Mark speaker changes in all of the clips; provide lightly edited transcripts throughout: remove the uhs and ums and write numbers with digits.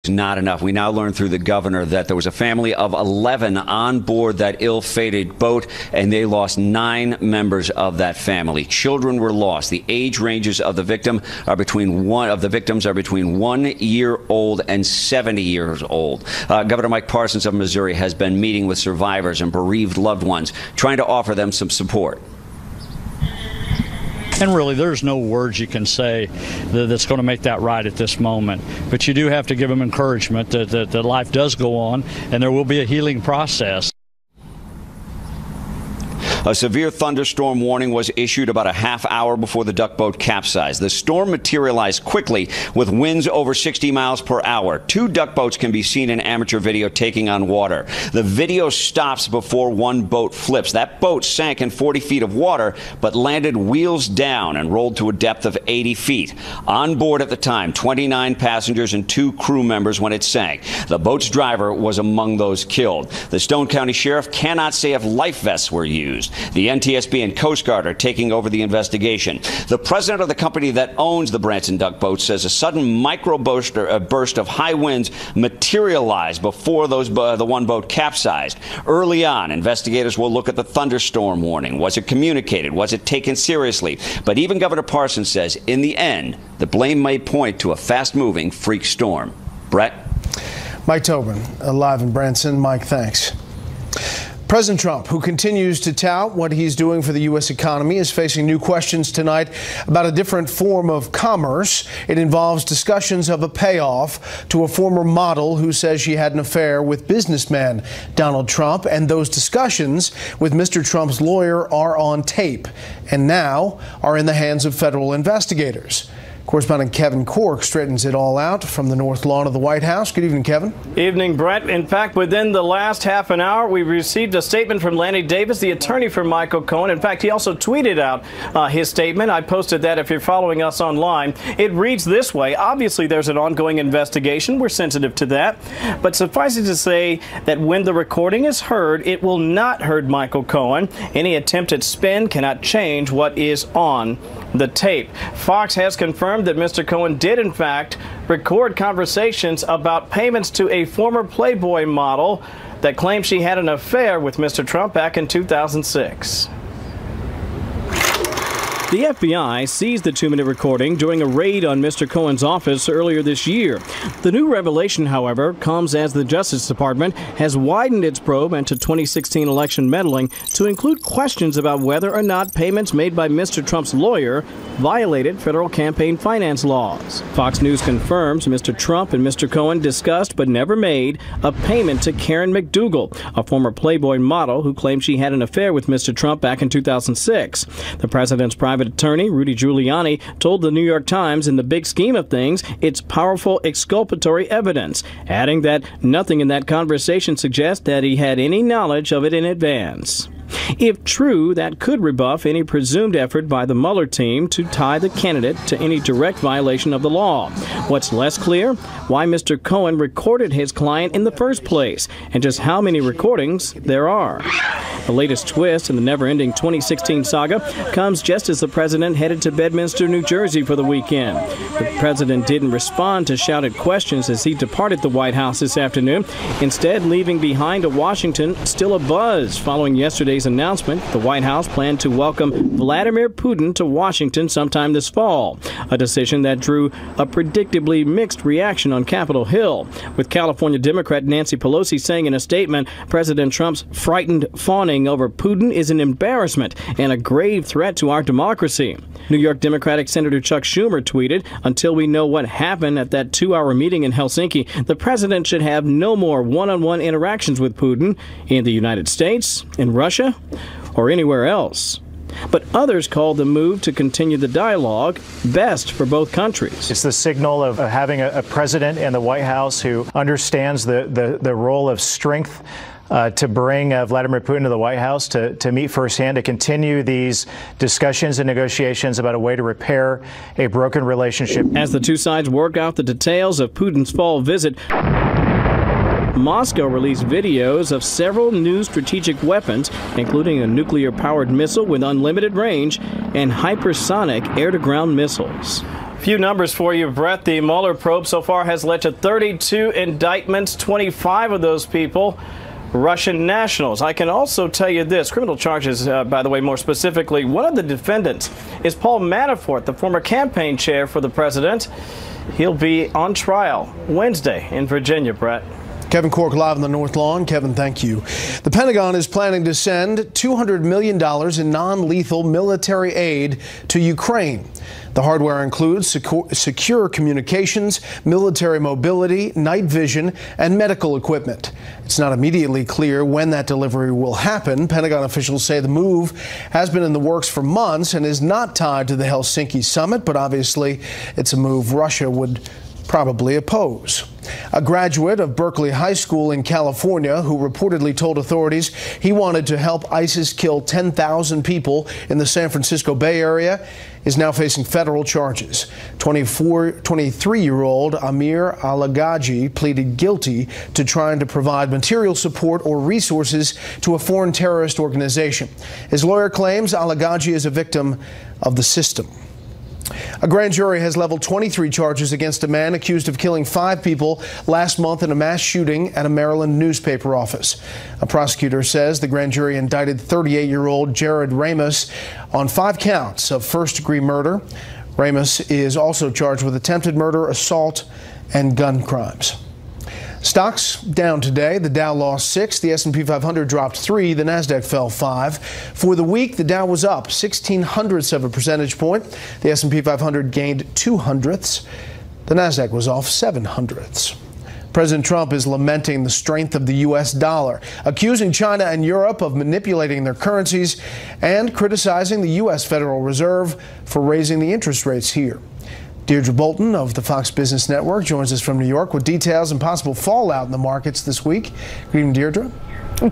Speaker 1: Not enough. We now learn through the governor that there was a family of 11 on board that ill-fated boat, and they lost 9 members of that family. Children were lost. The age ranges of the victims are between 1 year old and 70 years old. Governor Mike Parsons of Missouri has been meeting with survivors and bereaved loved ones, trying to offer them some support.
Speaker 2: And really, there's no words you can say that's going to make that right at this moment. But you do have to give them encouragement that life does go on, and there will be a healing process.
Speaker 1: A severe thunderstorm warning was issued about a half hour before the duck boat capsized. The storm materialized quickly with winds over 60 miles per hour. 2 duck boats can be seen in amateur video taking on water. The video stops before one boat flips. That boat sank in 40 feet of water, but landed wheels down and rolled to a depth of 80 feet. On board at the time, 29 passengers and 2 crew members when it sank. The boat's driver was among those killed. The Stone County Sheriff cannot say if life vests were used. The NTSB and Coast Guard are taking over the investigation. The president of the company that owns the Branson duck boat says a sudden burst of high winds materialized before the one boat capsized. Early on, investigators will look at the thunderstorm warning. Was it communicated? Was it taken seriously? But even Governor Parsons says, in the end, the blame may point to a fast-moving freak storm. Bret?
Speaker 3: Mike Tobin, live in Branson. Mike, thanks. President Trump, who continues to tout what he's doing for the U.S. economy, is facing new questions tonight about a different form of commerce. It involves discussions of a payoff to a former model who says she had an affair with businessman Donald Trump. And those discussions with Mr. Trump's lawyer are on tape and now are in the hands of federal investigators. Correspondent Kevin Cork straightens it all out from the North Lawn of the White House. Good evening, Kevin.
Speaker 4: Evening, Brett. In fact, within the last half an hour, we received a statement from Lanny Davis, the attorney for Michael Cohen. In fact, he also tweeted out his statement. I posted that if you're following us online. It reads this way. Obviously, there's an ongoing investigation. We're sensitive to that. But suffice it to say that when the recording is heard, it will not hurt Michael Cohen. Any attempt at spin cannot change what is on the tape. Fox has confirmed that Mr. Cohen did, in fact, record conversations about payments to a former Playboy model that claimed she had an affair with Mr. Trump back in 2006. The FBI seized the 2-minute recording during a raid on Mr. Cohen's office earlier this year. The new revelation, however, comes as the Justice Department has widened its probe into 2016 election meddling to include questions about whether or not payments made by Mr. Trump's lawyer violated federal campaign finance laws. Fox News confirms Mr. Trump and Mr. Cohen discussed but never made a payment to Karen McDougal, a former Playboy model who claimed she had an affair with Mr. Trump back in 2006. The president's private attorney, Rudy Giuliani, told the New York Times, in the big scheme of things, it's powerful exculpatory evidence, adding that nothing in that conversation suggests that he had any knowledge of it in advance. If true, that could rebuff any presumed effort by the Mueller team to tie the candidate to any direct violation of the law. What's less clear? Why Mr. Cohen recorded his client in the first place, and just how many recordings there are. The latest twist in the never-ending 2016 saga comes just as the president headed to Bedminster, New Jersey for the weekend. The president didn't respond to shouted questions as he departed the White House this afternoon, instead leaving behind a Washington still abuzz following yesterday's announcement the White House planned to welcome Vladimir Putin to Washington sometime this fall, a decision that drew a predictably mixed reaction on Capitol Hill, with California Democrat Nancy Pelosi saying in a statement, President Trump's frightened fawning over Putin is an embarrassment and a grave threat to our democracy. New York Democratic Senator Chuck Schumer tweeted, until we know what happened at that 2-hour meeting in Helsinki, the president should have no more one-on-one interactions with Putin in the United States, in Russia, or anywhere else. But others called the move to continue the dialogue best for both countries.
Speaker 5: It's the signal of having a president in the White House who understands the role of strength to bring Vladimir Putin to the White House to meet firsthand, to continue these discussions and negotiations about a way to repair a broken relationship.
Speaker 4: As the two sides work out the details of Putin's fall visit, Moscow released videos of several new strategic weapons, including a nuclear-powered missile with unlimited range and hypersonic air-to-ground missiles. Few numbers for you, Bret. The Mueller probe so far has led to 32 indictments, 25 of those people Russian nationals. I can also tell you this, criminal charges, by the way, more specifically, one of the defendants is Paul Manafort, the former campaign chair for the president. He'll be on trial Wednesday in Virginia, Bret.
Speaker 3: Kevin Cork live on the North Lawn. Kevin, thank you. The Pentagon is planning to send $200 million in non-lethal military aid to Ukraine. The hardware includes secure communications, military mobility, night vision, and medical equipment. It's not immediately clear when that delivery will happen. Pentagon officials say the move has been in the works for months and is not tied to the Helsinki summit, but obviously it's a move Russia would probably oppose. A graduate of Berkeley High School in California who reportedly told authorities he wanted to help ISIS kill 10,000 people in the San Francisco Bay Area is now facing federal charges. 23-year-old Amir Alagaji pleaded guilty to trying to provide material support or resources to a foreign terrorist organization. His lawyer claims Alagaji is a victim of the system. A grand jury has leveled 23 charges against a man accused of killing 5 people last month in a mass shooting at a Maryland newspaper office. A prosecutor says the grand jury indicted 38-year-old Jared Ramos on 5 counts of first-degree murder. Ramos is also charged with attempted murder, assault, and gun crimes. Stocks down today. The Dow lost 6, the S&P 500 dropped 3, the Nasdaq fell 5. For the week, the Dow was up 0.16 of a percentage point. The S&P 500 gained 0.02. The Nasdaq was off 0.07. President Trump is lamenting the strength of the U.S. dollar, accusing China and Europe of manipulating their currencies and criticizing the U.S. Federal Reserve for raising the interest rates here. Deirdre Bolton of the Fox Business Network joins us from New York with details and possible fallout in the markets this week. Good evening, Deirdre.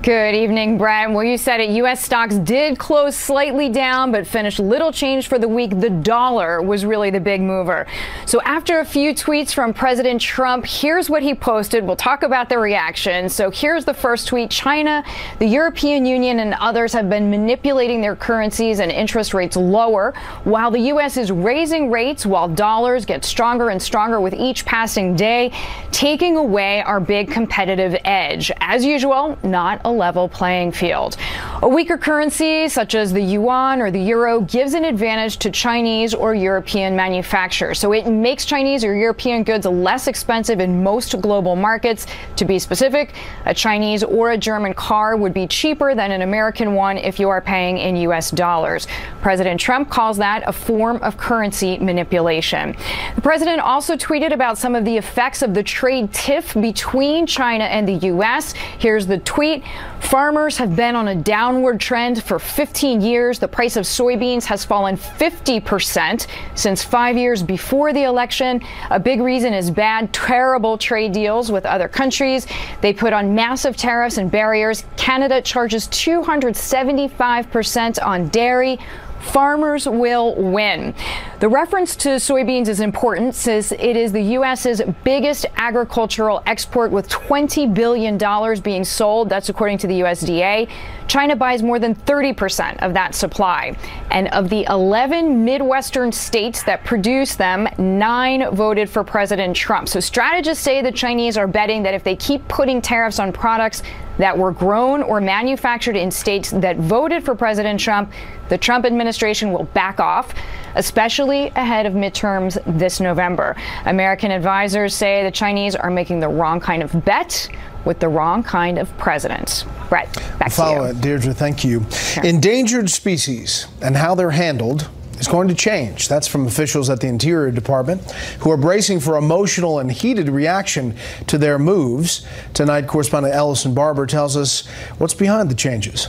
Speaker 6: Good evening, Bret. Well, you said it. U.S. stocks did close slightly down, but finished little change for the week. The dollar was really the big mover. So after a few tweets from President Trump, here's what he posted. We'll talk about the reaction. So here's the first tweet. China, the European Union, and others have been manipulating their currencies and interest rates lower, while the U.S. is raising rates while dollars get stronger and stronger with each passing day, taking away our big competitive edge. As usual, not a level playing field. A weaker currency, such as the yuan or the euro, gives an advantage to Chinese or European manufacturers. So it makes Chinese or European goods less expensive in most global markets. To be specific, a Chinese or a German car would be cheaper than an American one if you are paying in U.S. dollars. President Trump calls that a form of currency manipulation. The president also tweeted about some of the effects of the trade tiff between China and the U.S. Here's the tweet. Farmers have been on a downward trend for 15 years. The price of soybeans has fallen 50% since 5 years before the election. A big reason is bad, terrible trade deals with other countries. They put on massive tariffs and barriers. Canada charges 275% on dairy. Farmers will win. The reference to soybeans is important since it is the U.S.'s biggest agricultural export with $20 billion being sold. That's according to the USDA. China buys more than 30% of that supply. And of the 11 Midwestern states that produce them, 9 voted for President Trump. So strategists say the Chinese are betting that if they keep putting tariffs on products that were grown or manufactured in states that voted for President Trump, the Trump administration will back off, especially ahead of midterms this November. American advisors say the Chinese are making the wrong kind of bet with the wrong kind of president. Bret, back to you.
Speaker 3: Follow it, Deirdre. Thank you.
Speaker 6: Sure.
Speaker 3: Endangered species and how they're handled is going to change. That's from officials at the Interior Department who are bracing for emotional and heated reaction to their moves. Tonight, correspondent Ellison Barber tells us what's behind the changes.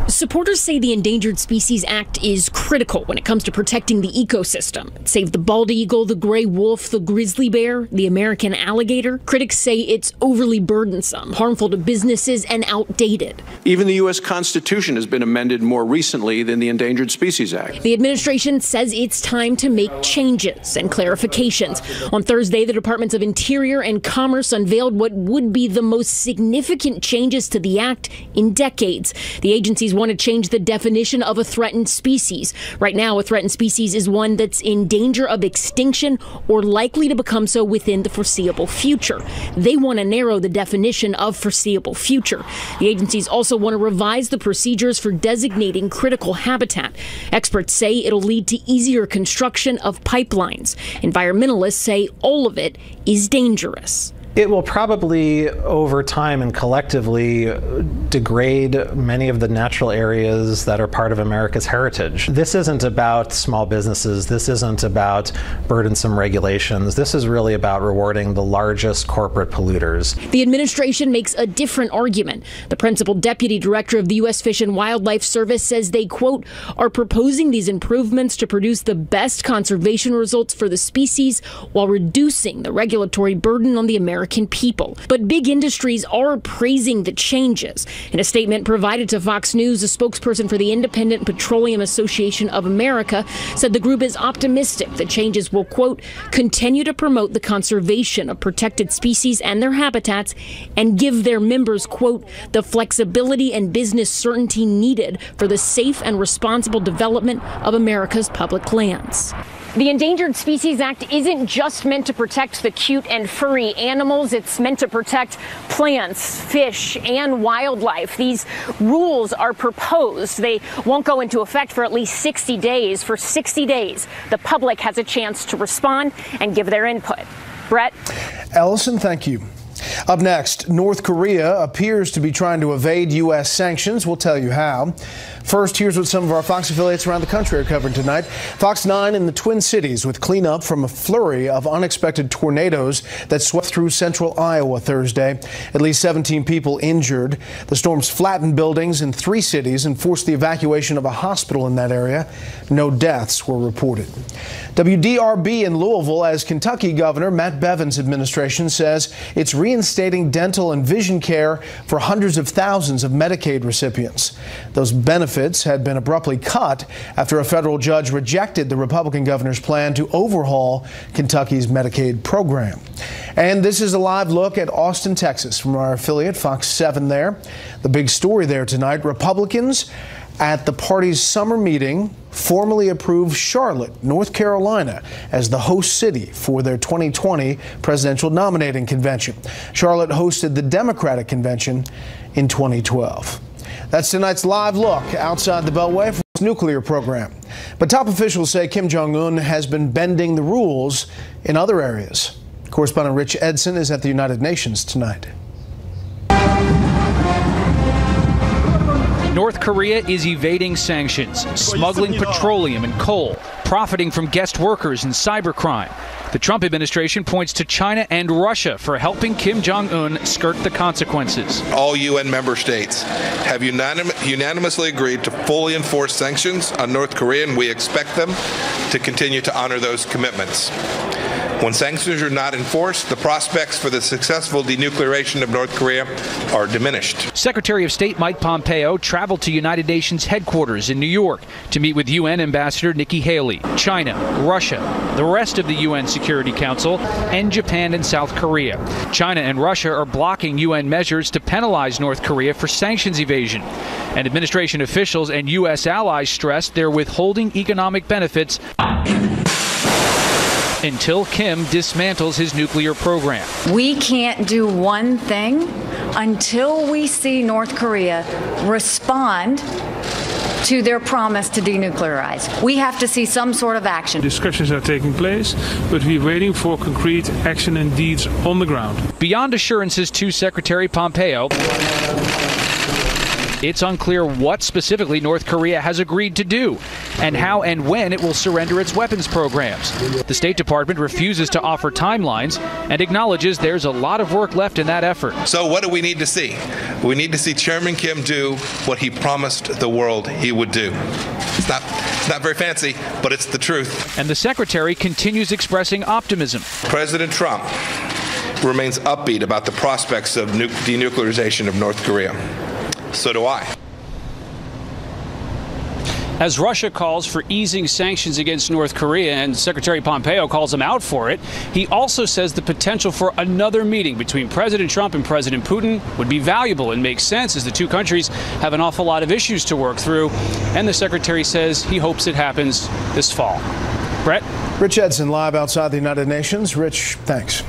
Speaker 7: Supporters say the Endangered Species Act is critical when it comes to protecting the ecosystem. It saved the bald eagle, the gray wolf, the grizzly bear, the American alligator. Critics say it's overly burdensome, harmful to businesses, and outdated.
Speaker 8: Even the U.S. Constitution has been amended more recently than the Endangered Species Act.
Speaker 7: The administration says it's time to make changes and clarifications. On Thursday, the Departments of Interior and Commerce unveiled what would be the most significant changes to the act in decades. The agencies want to change the definition of a threatened species. Right now, a threatened species is one that's in danger of extinction or likely to become so within the foreseeable future. They want to narrow the definition of foreseeable future. The agencies also want to revise the procedures for designating critical habitat. Experts say it'll lead to easier construction of pipelines. Environmentalists say all of it is dangerous.
Speaker 9: It will probably, over time and collectively, degrade many of the natural areas that are part of America's heritage. This isn't about small businesses. This isn't about burdensome regulations. This is really about rewarding the largest corporate polluters.
Speaker 7: The administration makes a different argument. The principal deputy director of the U.S. Fish and Wildlife Service says they, quote, are proposing these improvements to produce the best conservation results for the species while reducing the regulatory burden on the American people. But big industries are praising the changes. In a statement provided to Fox News, a spokesperson for the Independent Petroleum Association of America said the group is optimistic the changes will, quote, continue to promote the conservation of protected species and their habitats and give their members, quote, the flexibility and business certainty needed for the safe and responsible development of America's public lands. The Endangered Species Act isn't just meant to protect the cute and furry animals. It's meant to protect plants, fish, and wildlife. These rules are proposed. They won't go into effect for at least 60 days. For 60 days, the public has a chance to respond and give their input. Bret?
Speaker 3: Ellison, thank you. Up next, North Korea appears to be trying to evade U.S. sanctions. We'll tell you how. First, here's what some of our Fox affiliates around the country are covering tonight. Fox 9 in the Twin Cities with cleanup from a flurry of unexpected tornadoes that swept through central Iowa Thursday. At least 17 people injured. The storms flattened buildings in 3 cities and forced the evacuation of a hospital in that area. No deaths were reported. WDRB in Louisville as Kentucky Governor Matt Bevin's administration says it's reinstating dental and vision care for hundreds of thousands of Medicaid recipients. Those benefits had been abruptly cut after a federal judge rejected the Republican governor's plan to overhaul Kentucky's Medicaid program. And this is a live look at Austin, Texas from our affiliate Fox 7 there. The big story there tonight, Republicans at the party's summer meeting formally approved Charlotte, North Carolina, as the host city for their 2020 presidential nominating convention. Charlotte hosted the Democratic convention in 2012. That's tonight's live look outside the Beltway for its nuclear program. But top officials say Kim Jong-un has been bending the rules in other areas. Correspondent Rich Edson is at the United Nations tonight.
Speaker 10: North Korea is evading sanctions, smuggling petroleum and coal, profiting from guest workers and cybercrime. The Trump administration points to China and Russia for helping Kim Jong-un skirt the consequences.
Speaker 11: All UN member states have unanimously agreed to fully enforce sanctions on North Korea, and we expect them to continue to honor those commitments. When sanctions are not enforced, the prospects for the successful denuclearization of North Korea are diminished.
Speaker 10: Secretary of State Mike Pompeo traveled to United Nations headquarters in New York to meet with UN Ambassador Nikki Haley, China, Russia, the rest of the UN Security Council, and Japan and South Korea. China and Russia are blocking UN measures to penalize North Korea for sanctions evasion. And administration officials and U.S. allies stressed they're withholding economic benefits until Kim dismantles his nuclear program.
Speaker 12: We can't do one thing until we see North Korea respond to their promise to denuclearize. We have to see some sort of action.
Speaker 13: Discussions are taking place, but we're waiting for concrete action and deeds on the ground.
Speaker 10: Beyond assurances to Secretary Pompeo, it's unclear what specifically North Korea has agreed to do and how and when it will surrender its weapons programs. The State Department refuses to offer timelines and acknowledges there's a lot of work left in that effort.
Speaker 11: So what do we need to see? We need to see Chairman Kim do what he promised the world he would do. It's not very fancy, but it's the truth.
Speaker 10: And the Secretary continues expressing optimism.
Speaker 11: President Trump remains upbeat about the prospects of denuclearization of North Korea. So do I.
Speaker 14: As Russia calls for easing sanctions against North Korea and Secretary Pompeo calls him out for it, he also says the potential for another meeting between President Trump and President Putin would be valuable and make sense as the two countries have an awful lot of issues to work through. And the secretary says he hopes it happens this fall. Bret?
Speaker 3: Rich Edson live outside the United Nations. Rich, thanks.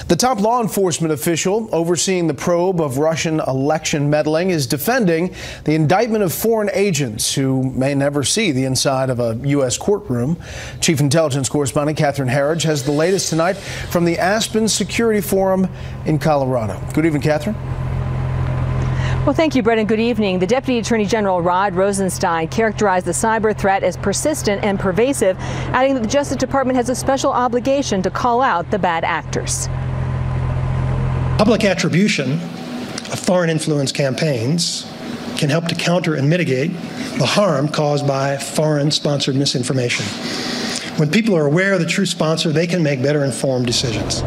Speaker 3: The top law enforcement official overseeing the probe of Russian election meddling is defending the indictment of foreign agents who may never see the inside of a U.S. courtroom. Chief Intelligence Correspondent Catherine Herridge has the latest tonight from the Aspen Security Forum in Colorado. Good evening, Catherine.
Speaker 15: Well, thank you, Bret, and good evening. The Deputy Attorney General Rod Rosenstein characterized the cyber threat as persistent and pervasive, adding that the Justice Department has a special obligation to call out the bad actors.
Speaker 16: Public attribution of foreign influence campaigns can help to counter and mitigate the harm caused by foreign-sponsored misinformation. When people are aware of the true sponsor, they can make better informed decisions.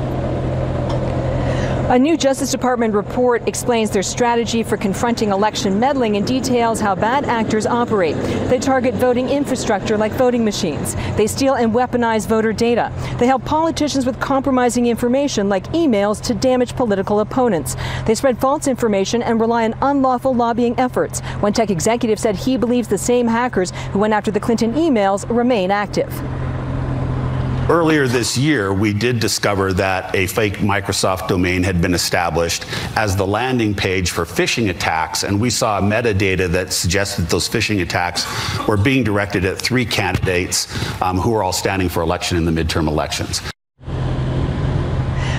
Speaker 15: A new Justice Department report explains their strategy for confronting election meddling and details how bad actors operate. They target voting infrastructure like voting machines. They steal and weaponize voter data. They help politicians with compromising information like emails to damage political opponents. They spread false information and rely on unlawful lobbying efforts. One tech executive said he believes the same hackers who went after the Clinton emails remain active.
Speaker 17: Earlier this year, we did discover that a fake Microsoft domain had been established as the landing page for phishing attacks, and we saw metadata that suggested those phishing attacks were being directed at 3 candidates who are all standing for election in the midterm elections.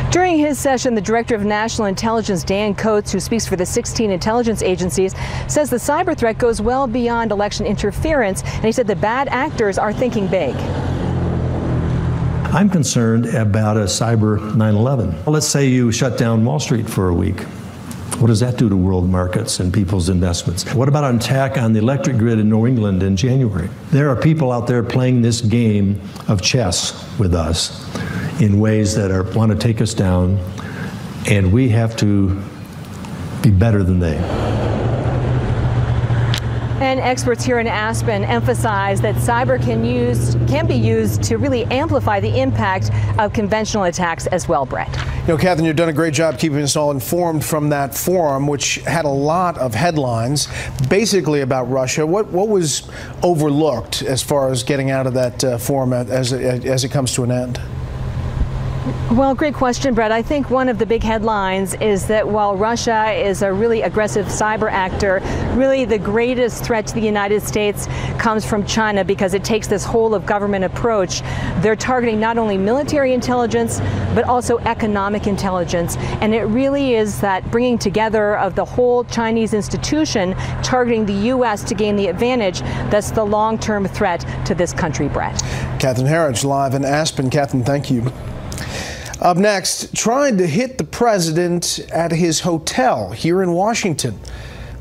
Speaker 15: During his session, the Director of National Intelligence, Dan Coats, who speaks for the 16 intelligence agencies, says the cyber threat goes well beyond election interference, and he said the bad actors are thinking big.
Speaker 18: I'm concerned about a cyber 9/11. Let's say you shut down Wall Street for a week. What does that do to world markets and people's investments? What about an attack on the electric grid in New England in January? There are people out there playing this game of chess with us in ways that want to take us down, and we have to be better than they.
Speaker 15: And experts here in Aspen emphasize that cyber can be used to really amplify the impact of conventional attacks as well, Bret.
Speaker 3: You know, Catherine, you've done a great job keeping us all informed from that forum, which had a lot of headlines, basically about Russia. What was overlooked as far as getting out of that forum as it comes to an end?
Speaker 15: Well, great question, Bret. I think one of the big headlines is that while Russia is a really aggressive cyber actor, really the greatest threat to the United States comes from China because it takes this whole of government approach. They're targeting not only military intelligence, but also economic intelligence. And it really is that bringing together of the whole Chinese institution, targeting the U.S. to gain the advantage, that's the long-term threat to this country, Bret.
Speaker 3: Catherine Herridge live in Aspen. Catherine, thank you. Up next, trying to hit the president at his hotel here in Washington.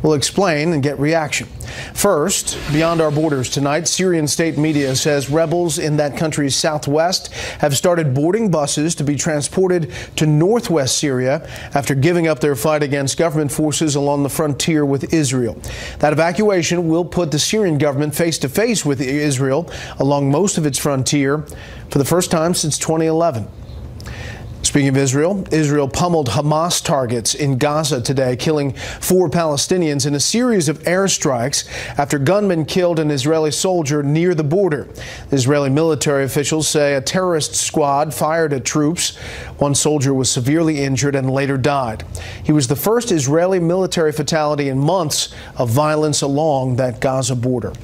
Speaker 3: We'll explain and get reaction. First, beyond our borders tonight, Syrian state media says rebels in that country's southwest have started boarding buses to be transported to northwest Syria after giving up their fight against government forces along the frontier with Israel. That evacuation will put the Syrian government face to face with Israel along most of its frontier for the first time since 2011. Speaking of Israel, Israel pummeled Hamas targets in Gaza today, killing 4 Palestinians in a series of airstrikes after gunmen killed an Israeli soldier near the border. Israeli military officials say a terrorist squad fired at troops. One soldier was severely injured and later died. He was the first Israeli military fatality in months of violence along that Gaza border.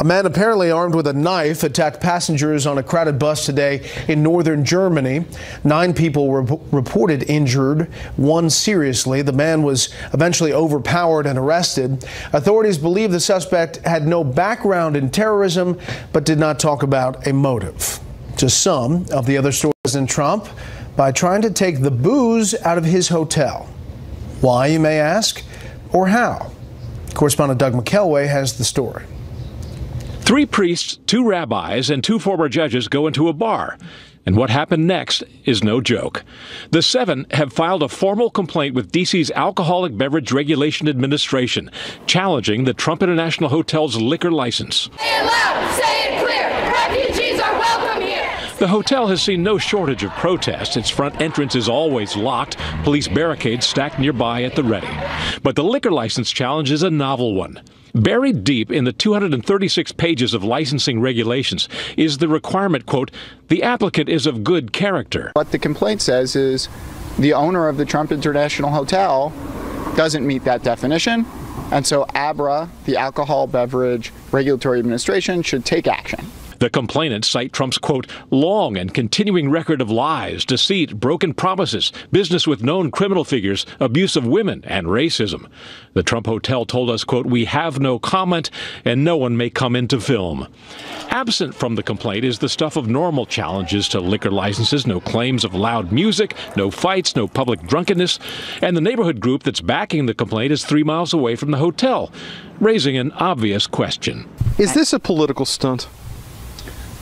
Speaker 3: A man apparently armed with a knife attacked passengers on a crowded bus today in northern Germany. 9 people were reported injured, 1 seriously. The man was eventually overpowered and arrested. Authorities believe the suspect had no background in terrorism, but did not talk about a motive. Just some of the other stories. President Trump by trying to take the booze out of his hotel. Why, you may ask, or how? Correspondent Doug McKelway has the story.
Speaker 19: 3 priests, 2 rabbis, and 2 former judges go into a bar. And what happened next is no joke. The 7 have filed a formal complaint with D.C.'s Alcoholic Beverage Regulation Administration, challenging the Trump International Hotel's liquor license.
Speaker 20: Say it loud, say it clear. Refugees are welcome here.
Speaker 19: The hotel has seen no shortage of protests. Its front entrance is always locked, police barricades stacked nearby at the ready. But the liquor license challenge is a novel one. Buried deep in the 236 pages of licensing regulations is the requirement, quote, the applicant is of good character.
Speaker 21: What the complaint says is the owner of the Trump International Hotel doesn't meet that definition, and so ABRA, the Alcohol Beverage Regulatory Administration, should take action.
Speaker 19: The complainants cite Trump's, quote, long and continuing record of lies, deceit, broken promises, business with known criminal figures, abuse of women, and racism. The Trump Hotel told us, quote, we have no comment and no one may come in to film. Absent from the complaint is the stuff of normal challenges to liquor licenses, no claims of loud music, no fights, no public drunkenness, and the neighborhood group that's backing the complaint is 3 miles away from the hotel, raising an obvious question.
Speaker 22: Is this a political stunt?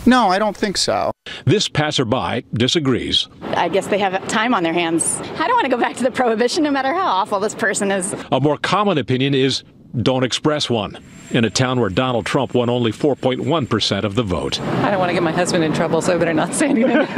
Speaker 21: No, I don't think so.
Speaker 19: This passerby disagrees.
Speaker 23: I guess they have time on their hands. I don't want to go back to the prohibition no matter how awful this person is.
Speaker 19: A more common opinion is don't express one, in a town where Donald Trump won only 4.1% of the vote.
Speaker 24: I don't want to get my husband in trouble, so I better not say anything.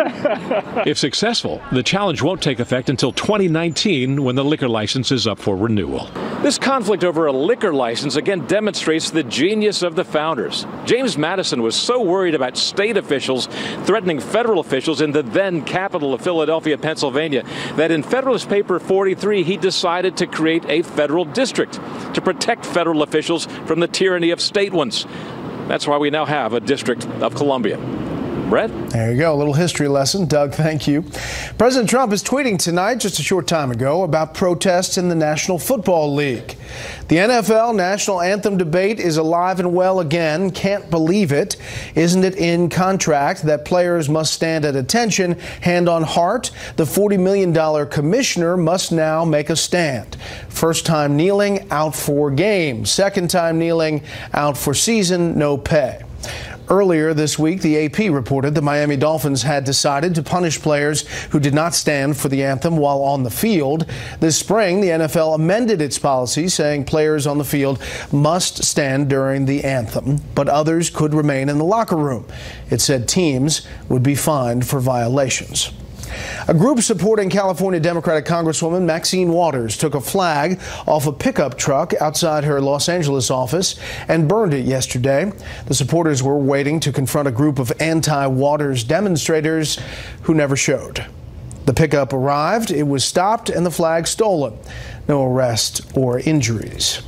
Speaker 19: If successful, the challenge won't take effect until 2019 when the liquor license is up for renewal. This conflict over a liquor license again demonstrates the genius of the founders. James Madison was so worried about state officials threatening federal officials in the then capital of Philadelphia, Pennsylvania, that in Federalist Paper 43 he decided to create a federal district to protect federal officials from the tyranny of state ones. That's why we now have a District of Columbia. Bret?
Speaker 3: There you go, a little history lesson. Doug, thank you. President Trump is tweeting tonight, just a short time ago, about protests in the National Football League. The NFL national anthem debate is alive and well again. Can't believe it. Isn't it in contract that players must stand at attention? Hand on heart, the $40 million commissioner must now make a stand. First time kneeling, out for game. Second time kneeling, out for season, no pay. Earlier this week, the AP reported the Miami Dolphins had decided to punish players who did not stand for the anthem while on the field. This spring, the NFL amended its policy, saying players on the field must stand during the anthem, but others could remain in the locker room. It said teams would be fined for violations. A group supporting California Democratic Congresswoman Maxine Waters took a flag off a pickup truck outside her Los Angeles office and burned it yesterday. The supporters were waiting to confront a group of anti-Waters demonstrators who never showed. The pickup arrived, it was stopped, and the flag stolen. No arrest or injuries.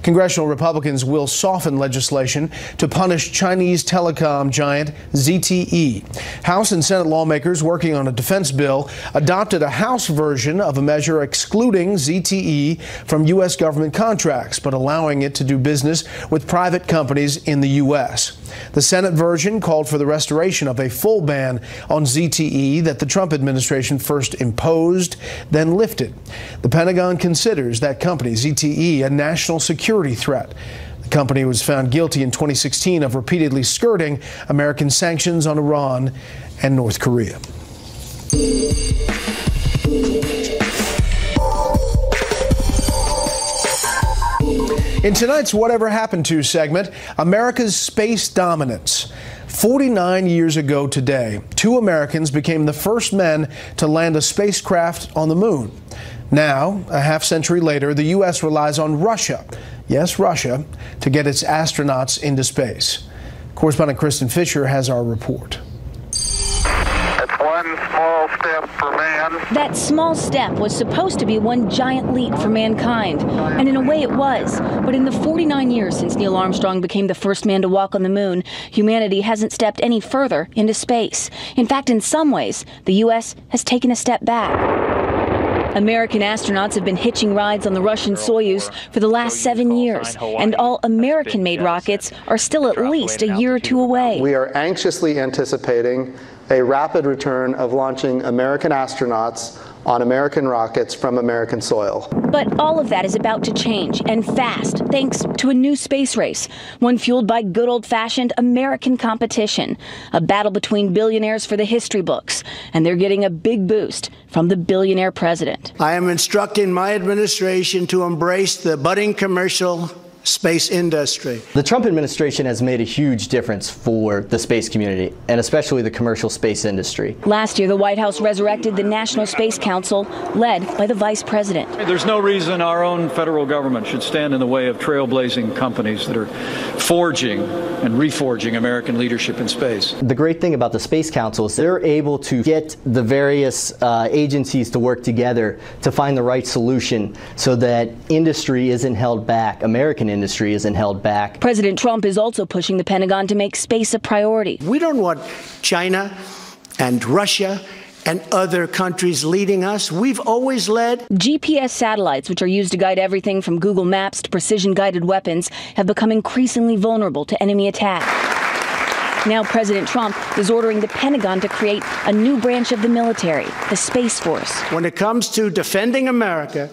Speaker 3: Congressional Republicans will soften legislation to punish Chinese telecom giant ZTE. House and Senate lawmakers working on a defense bill adopted a House version of a measure excluding ZTE from U.S. government contracts, but allowing it to do business with private companies in the U.S. The Senate version called for the restoration of a full ban on ZTE that the Trump administration first imposed, then lifted. The Pentagon considers that company, ZTE, a national security threat. The company was found guilty in 2016 of repeatedly skirting American sanctions on Iran and North Korea. In tonight's Whatever Happened To segment, America's space dominance. 49 years ago today, 2 Americans became the first men to land a spacecraft on the moon. Now, a half-century later, the U.S. relies on Russia, yes, Russia, to get its astronauts into space. Correspondent Kristen Fisher has our report.
Speaker 25: One small step for man.
Speaker 26: That small step was supposed to be one giant leap for mankind, and in a way it was. But in the 49 years since Neil Armstrong became the first man to walk on the moon, humanity hasn't stepped any further into space. In fact, in some ways, the U.S. has taken a step back. American astronauts have been hitching rides on the Russian Soyuz for the last 7 years, and all American-made rockets are still at least a year or 2 away.
Speaker 27: We are anxiously anticipating a rapid return of launching American astronauts
Speaker 1: on American rockets from American soil.
Speaker 26: But all of that is about to change, and fast, thanks to a new space race, one fueled by good old-fashioned American competition, a battle between billionaires for the history books, and they're getting a big boost from the billionaire president.
Speaker 2: I am instructing my administration to embrace the budding commercial space industry.
Speaker 4: The Trump administration has made a huge difference for the space community, and especially the commercial space industry.
Speaker 26: Last year, the White House resurrected the National Space Council, led by the vice president.
Speaker 5: There's no reason our own federal government should stand in the way of trailblazing companies that are forging and reforging American leadership in space.
Speaker 4: The great thing about the Space Council is they're able to get the various agencies to work together to find the right solution so that industry isn't held back, American industry isn't held back.
Speaker 26: President Trump is also pushing the Pentagon to make space a priority.
Speaker 2: We don't want China and Russia and other countries leading us. We've always led.
Speaker 26: GPS satellites, which are used to guide everything from Google Maps to precision-guided weapons, have become increasingly vulnerable to enemy attack. Now President Trump is ordering the Pentagon to create a new branch of the military, the Space Force.
Speaker 2: When it comes to defending America,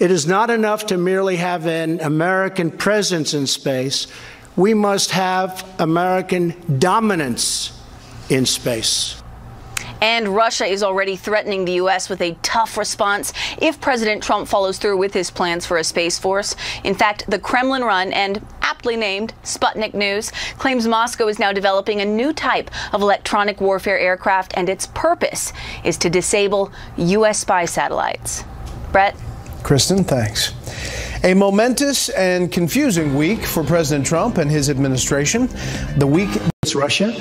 Speaker 2: it is not enough to merely have an American presence in space. We must have American dominance in space.
Speaker 26: And Russia is already threatening the U.S. with a tough response if President Trump follows through with his plans for a space force. In fact, the Kremlin-run and aptly named Sputnik News claims Moscow is now developing a new type of electronic warfare aircraft, and its purpose is to disable U.S. spy satellites. Bret?
Speaker 3: Kristen, thanks. A momentous and confusing week for President Trump and his administration. The week
Speaker 2: it's Russia.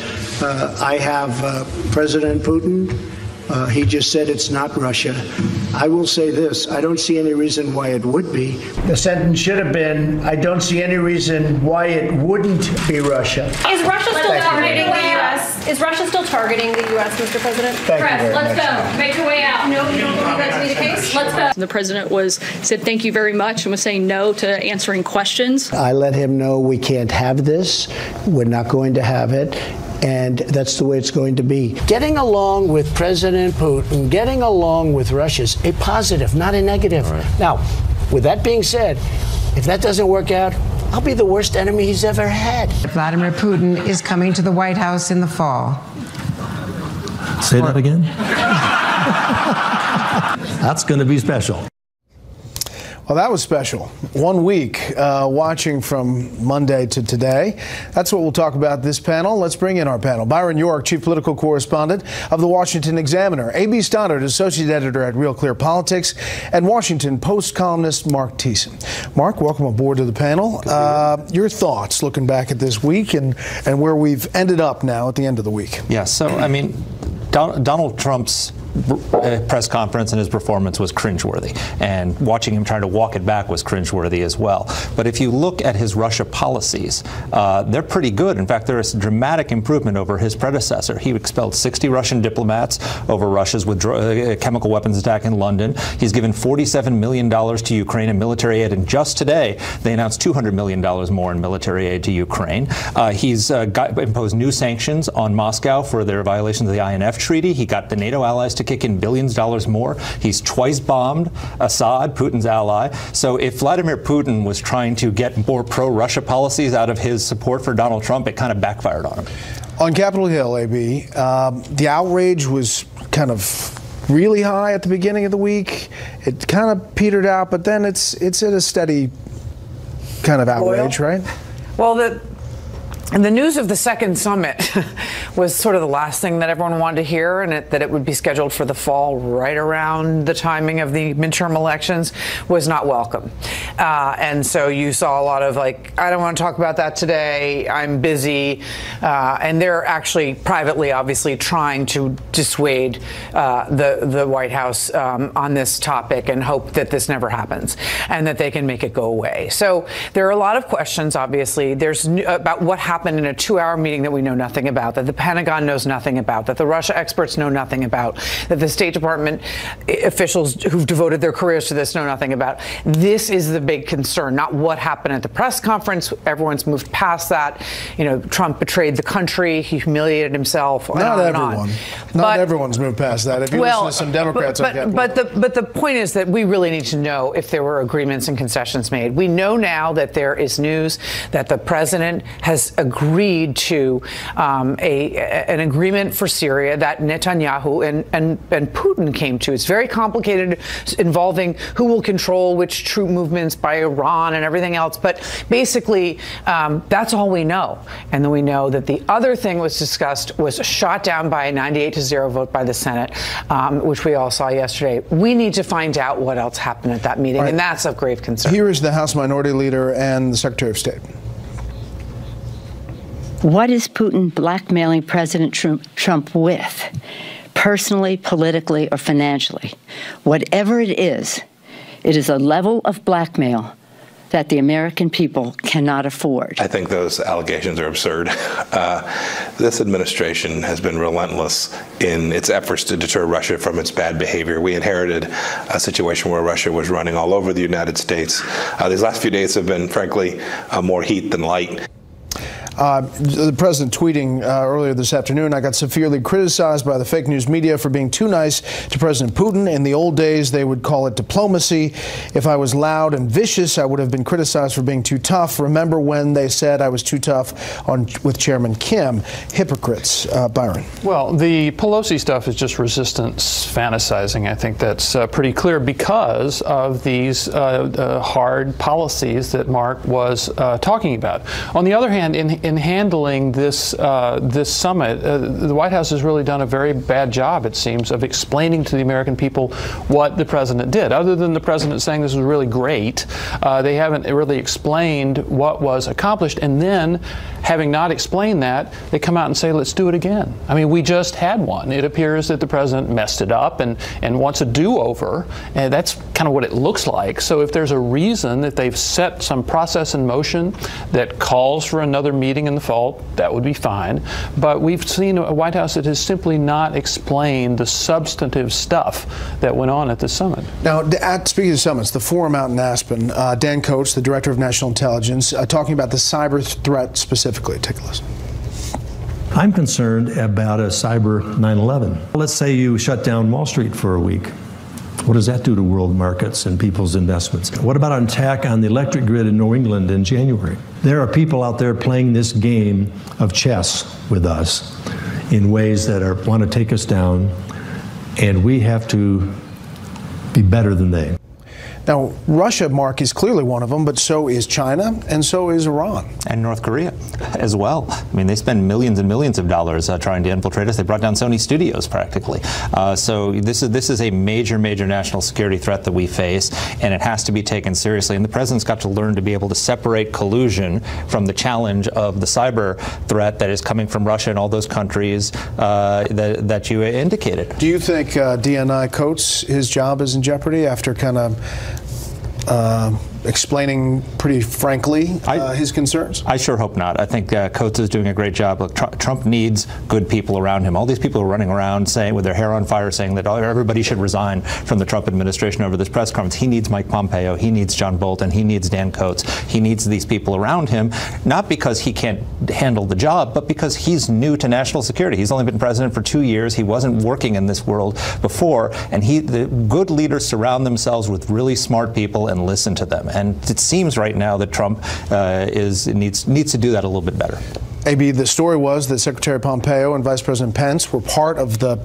Speaker 2: I have President Putin. He just said it's not Russia. I will say this. I don't see any reason why it would be. The sentence should have been, I don't see any reason why it wouldn't be Russia.
Speaker 6: Is Russia still targeting the U.S.? Is Russia still targeting the U.S., Mr. President?
Speaker 20: Let's go. Make your way out.
Speaker 6: No, you don't believe that to be the case?
Speaker 20: Let's go.
Speaker 6: The president said thank you very much and was saying no to answering questions.
Speaker 2: I let him know we can't have this. We're not going to have it. And that's the way it's going to be. Getting along with President Putin, getting along with Russia is a positive, not a negative. Right. Now, with that being said, if that doesn't work out, I'll be the worst enemy he's ever had.
Speaker 8: Vladimir Putin is coming to the White House in the fall.
Speaker 18: Say that again? That's going to be special.
Speaker 3: Well, that was special. 1 week watching from Monday to today. That's what we'll talk about this panel. Let's bring in our panel. Byron York, chief political correspondent of the Washington Examiner. A.B. Stoddard, associate editor at Real Clear Politics, and Washington Post columnist Mark Thiessen. Mark, welcome aboard to the panel. Your thoughts looking back at this week and where we've ended up now at the end of the week.
Speaker 27: Yeah, so, I mean, Donald Trump's press conference and his performance was cringeworthy, and watching him trying to walk it back was cringeworthy as well. But if you look at his Russia policies, they're pretty good. In fact, there is dramatic improvement over his predecessor. He expelled 60 Russian diplomats over Russia's chemical weapons attack in London. He's given $47 million to Ukraine in military aid, and just today they announced $200 million more in military aid to Ukraine. He's imposed new sanctions on Moscow for their violations of the INF Treaty. He got the NATO allies to kick in billions of dollars more. He's twice bombed Assad, Putin's ally. So if Vladimir Putin was trying to get more pro-Russia policies out of his support for Donald Trump, it kind of backfired on him. On Capitol Hill, A.B., the outrage was kind of really high at the beginning of the week. It kind of petered out, but then it's at a steady kind of outrage, right?
Speaker 28: Well, the news of the second summit was sort of the last thing that everyone wanted to hear, and that it would be scheduled for the fall right around the timing of the midterm elections was not welcome. And so you saw a lot of like, I don't want to talk about that today, I'm busy. And they're actually privately, obviously, trying to dissuade the White House on this topic and hope that this never happens and that they can make it go away. So there are a lot of questions, obviously. There's about what happened happened in a 2-hour meeting that we know nothing about, that the Pentagon knows nothing about, that the Russia experts know nothing about, that the State Department officials who've devoted their careers to this know nothing about. This is the big concern, not what happened at the press conference. Everyone's moved past that. You know, Trump betrayed the country. He humiliated himself.
Speaker 3: Not everyone. Not everyone's moved past that. If you listen to some Democrats,
Speaker 28: but the point is that we really need to know if there were agreements and concessions made. We know now that there is news that the president has agreed to an agreement for Syria that Netanyahu and Putin came to. It's very complicated, involving who will control which troop movements by Iran and everything else. But basically, that's all we know. And then we know that the other thing was discussed was shot down by a 98-0 vote by the Senate, which we all saw yesterday. We need to find out what else happened at that meeting, and that's of grave concern.
Speaker 3: Here is the House Minority Leader and the Secretary of State.
Speaker 7: What is Putin blackmailing President Trump with? Personally, politically, or financially? Whatever it is a level of blackmail that the American people cannot afford.
Speaker 9: I think those allegations are absurd. This administration has been relentless in its efforts to deter Russia from its bad behavior. We inherited a situation where Russia was running all over the United States. These last few days have been, frankly, more heat than light.
Speaker 3: The president tweeting earlier this afternoon, I got severely criticized by the fake news media for being too nice to President Putin. In the old days, they would call it diplomacy. If I was loud and vicious, I would have been criticized for being too tough. Remember when they said I was too tough with Chairman Kim? Hypocrites. Byron.
Speaker 10: Well, the Pelosi stuff is just resistance fantasizing. I think that's pretty clear because of these hard policies that Mark was talking about. On the other hand, in handling this summit, the White House has really done a very bad job, it seems, of explaining to the American people what the president did. Other than the president saying this was really great, they haven't really explained what was accomplished. And then, having not explained that, they come out and say, let's do it again. I mean, we just had one. It appears that the president messed it up and wants a do-over, and that's kind of what it looks like. So if there's a reason that they've set some process in motion that calls for another meeting in the fall, that would be fine. But we've seen a White House that has simply not explained the substantive stuff that went on at the summit.
Speaker 3: Now, speaking of summits, the forum out in Aspen, Dan Coates, the Director of National Intelligence, talking about the cyber threat specifically. Take a listen.
Speaker 18: I'm concerned about a cyber 9/11. Let's say you shut down Wall Street for a week. What does that do to world markets and people's investments? What about an attack on the electric grid in New England in January? There are people out there playing this game of chess with us in ways that want to take us down, and we have to be better than they.
Speaker 3: Now, Russia, Mark, is clearly one of them, but so is China, and so is Iran.
Speaker 27: And North Korea as well. I mean, they spend millions and millions of dollars trying to infiltrate us. They brought down Sony Studios practically. So this is a major, major national security threat that we face, and it has to be taken seriously. And the president's got to learn to be able to separate collusion from the challenge of the cyber threat that is coming from Russia and all those countries that you indicated.
Speaker 3: Do you think DNI Coates, his job is in jeopardy after kind of explaining pretty frankly his concerns?
Speaker 27: I sure hope not. I think Coates is doing a great job. Look, Trump needs good people around him. All these people are running around saying, with their hair on fire, saying that everybody should resign from the Trump administration over this press conference. He needs Mike Pompeo. He needs John Bolton. He needs Dan Coates. He needs these people around him, not because he can't handle the job, but because he's new to national security. He's only been president for 2 years. He wasn't working in this world before, and the good leaders surround themselves with really smart people and listen to them. And it seems right now that Trump needs to do that a little bit better.
Speaker 3: AB, the story was that Secretary Pompeo and Vice President Pence were part of the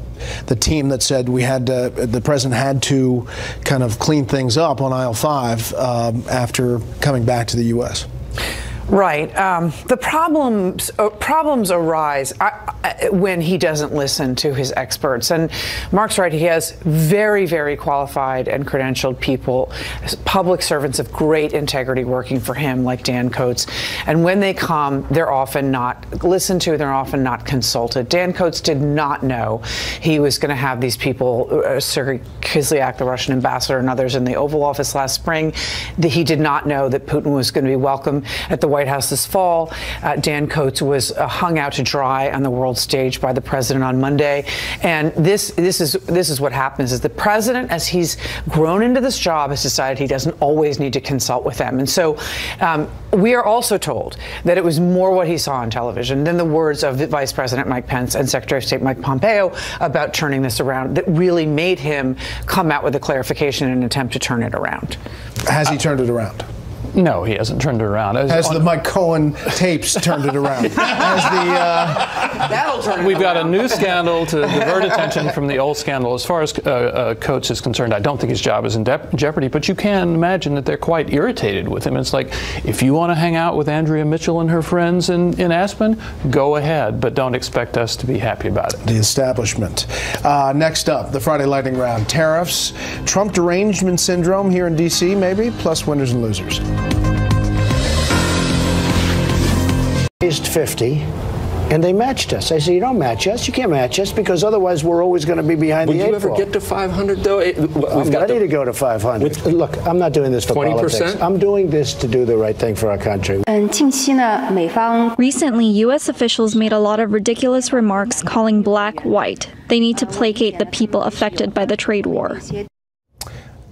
Speaker 3: team that said the president had to kind of clean things up on aisle 5 after coming back to the U.S.
Speaker 28: Right. The problems arise when he doesn't listen to his experts. And Mark's right. He has very, very qualified and credentialed people, public servants of great integrity working for him, like Dan Coates. And when they come, they're often not listened to. They're often not consulted. Dan Coates did not know he was going to have these people, Sergei Kislyak, the Russian ambassador, and others in the Oval Office last spring. He did not know that Putin was going to be welcome at the White White House this fall. Dan Coats was hung out to dry on the world stage by the president on Monday. And this is what happens is the president, as he's grown into this job, has decided he doesn't always need to consult with them. And so we are also told that it was more what he saw on television than the words of Vice President Mike Pence and Secretary of State Mike Pompeo about turning this around that really made him come out with a clarification in an attempt to turn it around.
Speaker 3: Has he turned it around?
Speaker 10: No, he hasn't turned it around.
Speaker 3: Has the Mike Cohen tapes turned it around?
Speaker 28: That'll turn it
Speaker 10: We've got a
Speaker 28: around.
Speaker 10: new scandal to divert attention from the old scandal. As far as Coates is concerned, I don't think his job is in jeopardy, but you can imagine that they're quite irritated with him. It's like, if you want to hang out with Andrea Mitchell and her friends in Aspen, go ahead, but don't expect us to be happy about it.
Speaker 3: The establishment. Next up, the Friday lightning round. Tariffs, Trump derangement syndrome here in D.C., maybe, plus winners and losers.
Speaker 2: Raised 50, and they matched us. I said, you don't match us. You can't match us because otherwise we're always going to be behind the eight ball.
Speaker 11: Would you ever get to 500, though?
Speaker 2: I'm ready to go to 500. Look, I'm not doing this for
Speaker 11: 20%?
Speaker 2: politics. I'm doing this to do the right thing for our country.
Speaker 12: Recently, U.S. officials made a lot of ridiculous remarks calling black white. They need to placate the people affected by the trade war.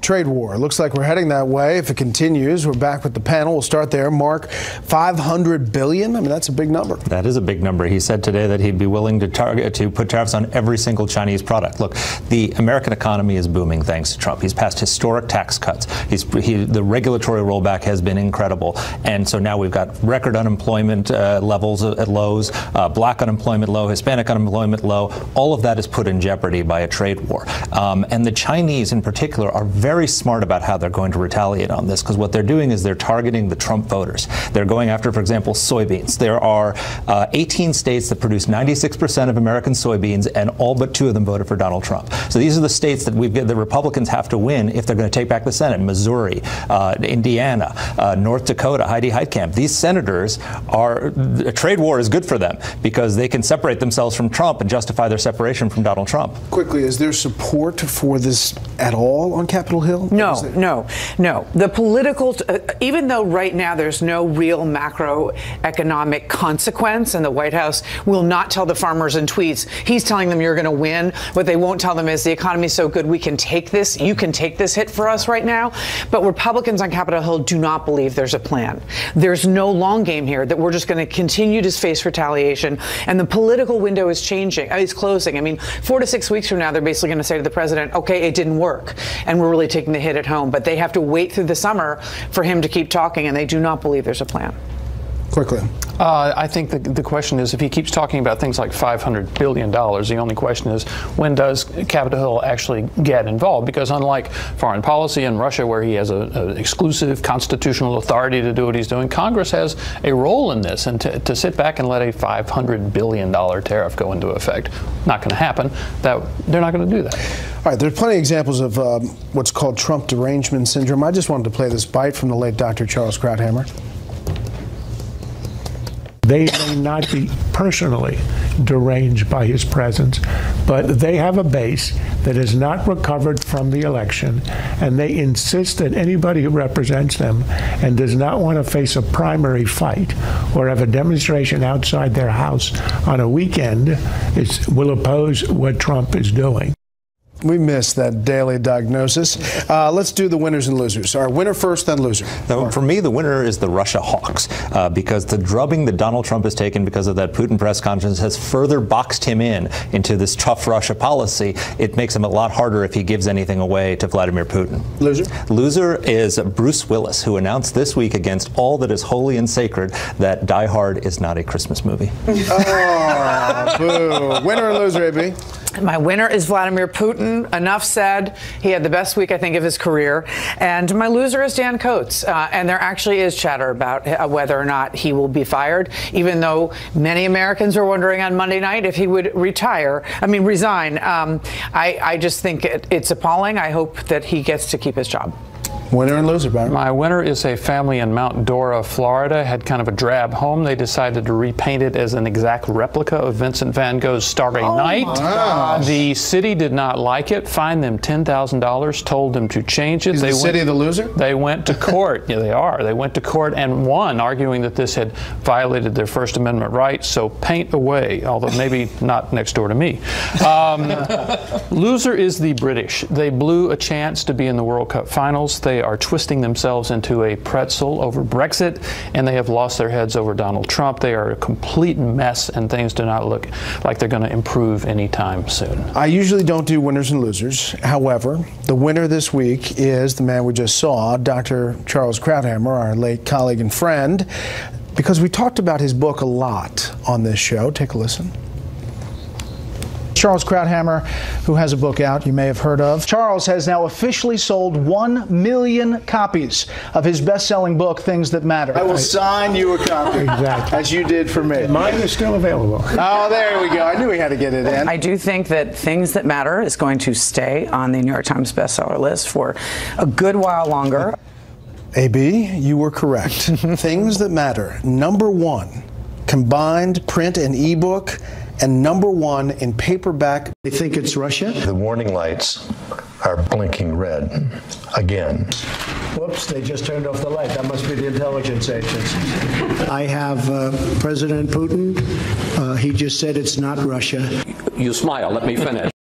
Speaker 3: Trade war. Looks like we're heading that way. If it continues, we're back with the panel. We'll start there. Mark, $500 billion? I mean, that's a big number.
Speaker 27: That is a big number. He said today that he'd be willing to put tariffs on every single Chinese product. Look, the American economy is booming thanks to Trump. He's passed historic tax cuts. The regulatory rollback has been incredible. And so now we've got record unemployment levels at lows, black unemployment low, Hispanic unemployment low. All of that is put in jeopardy by a trade war. And the Chinese in particular are very smart about how they're going to retaliate on this, because what they're doing is they're targeting the Trump voters. They're going after, for example, soybeans. There are 18 states that produce 96% of American soybeans, and all but 2 of them voted for Donald Trump. So these are the states that the Republicans have to win if they're going to take back the Senate. Missouri, Indiana, North Dakota, Heidi Heitkamp. These senators a trade war is good for them because they can separate themselves from Trump and justify their separation from Donald Trump.
Speaker 3: Quickly, is there support for this at all on Capitol Hill?
Speaker 28: No. The political, even though right now there's no real macroeconomic consequence, and the White House will not tell the farmers in tweets, he's telling them you're going to win. What they won't tell them is the economy's so good we can take this. You can take this hit for us right now. But Republicans on Capitol Hill do not believe there's a plan. There's no long game here, that we're just going to continue to face retaliation. And the political window is changing. It's closing. I mean, 4 to 6 weeks from now, they're basically going to say to the president, okay, it didn't work, and we're really taking the hit at home. But they have to wait through the summer for him to keep talking, and they do not believe there's a plan.
Speaker 3: Quickly.
Speaker 10: I think the question is, if he keeps talking about things like $500 billion, the only question is, when does Capitol Hill actually get involved? Because unlike foreign policy in Russia, where he has an exclusive constitutional authority to do what he's doing, Congress has a role in this. And to sit back and let a $500 billion tariff go into effect, not going to happen. They're not going to do that.
Speaker 3: All right, there's plenty of examples of what's called Trump derangement syndrome. I just wanted to play this bite from the late Dr. Charles Krauthammer.
Speaker 13: They may not be personally deranged by his presence, but they have a base that has not recovered from the election, and they insist that anybody who represents them and does not want to face a primary fight or have a demonstration outside their house on a weekend will oppose what Trump is doing.
Speaker 3: We missed that daily diagnosis. Let's do the winners and losers. Our winner first, then loser.
Speaker 27: Now, for me, the winner is the Russia hawks, because the drubbing that Donald Trump has taken because of that Putin press conference has further boxed him into this tough Russia policy. It makes him a lot harder if he gives anything away to Vladimir Putin.
Speaker 3: Loser?
Speaker 27: Loser is Bruce Willis, who announced this week against all that is holy and sacred that Die Hard is not a Christmas movie.
Speaker 3: Oh, boo. Winner and loser, AB?
Speaker 28: My winner is Vladimir Putin. Enough said. He had the best week, I think, of his career. And my loser is Dan Coats. And there actually is chatter about whether or not he will be fired, even though many Americans were wondering on Monday night if he would resign. I just think it's appalling. I hope that he gets to keep his job.
Speaker 3: Winner and loser, Baier.
Speaker 10: My winner is a family in Mount Dora, Florida. Had kind of a drab home. They decided to repaint it as an exact replica of Vincent van Gogh's Starry Night. The city did not like it, fined them $10,000, told them to change it.
Speaker 3: Is the city the loser?
Speaker 10: They went to court. Yeah, they are. They went to court and won, arguing that this had violated their First Amendment rights. So paint away, although maybe not next door to me. Loser is the British. They blew a chance to be in the World Cup finals. They are twisting themselves into a pretzel over Brexit, and they have lost their heads over Donald Trump. They are a complete mess, and things do not look like they're going to improve anytime soon.
Speaker 3: I usually don't do winners and losers. However, the winner this week is the man we just saw, Dr. Charles Krauthammer, our late colleague and friend, because we talked about his book a lot on this show. Take a listen. Charles Krauthammer, who has a book out you may have heard of. Charles has now officially sold 1 million copies of his best-selling book, Things That Matter. I will sign you a copy,
Speaker 13: Exactly.
Speaker 3: as you did for me.
Speaker 13: Mine is still available.
Speaker 3: Oh, there we go. I knew we had to get it in.
Speaker 28: I do think that Things That Matter is going to stay on the New York Times bestseller list for a good while longer.
Speaker 3: AB, you were correct. Things That Matter, #1, combined print and ebook, and #1 in paperback.
Speaker 2: They think it's Russia?
Speaker 18: The warning lights are blinking red again.
Speaker 2: Whoops, they just turned off the light. That must be the intelligence agents. I have President Putin. He just said it's not Russia.
Speaker 11: You smile. Let me finish.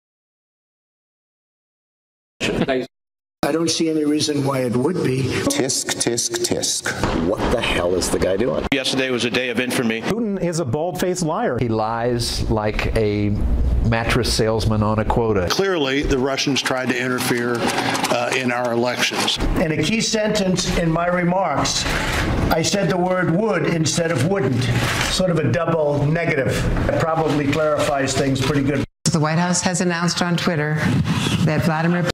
Speaker 2: I don't see any reason why it would be.
Speaker 14: Tisk, tisk, tisk. What the hell is the guy doing?
Speaker 15: Yesterday was a day of infamy.
Speaker 16: Putin is a bald-faced liar. He lies like a mattress salesman on a quota.
Speaker 15: Clearly, the Russians tried to interfere in our elections.
Speaker 2: In a key sentence in my remarks, I said the word would instead of wouldn't. Sort of a double negative. It probably clarifies things pretty good.
Speaker 8: The White House has announced on Twitter that Vladimir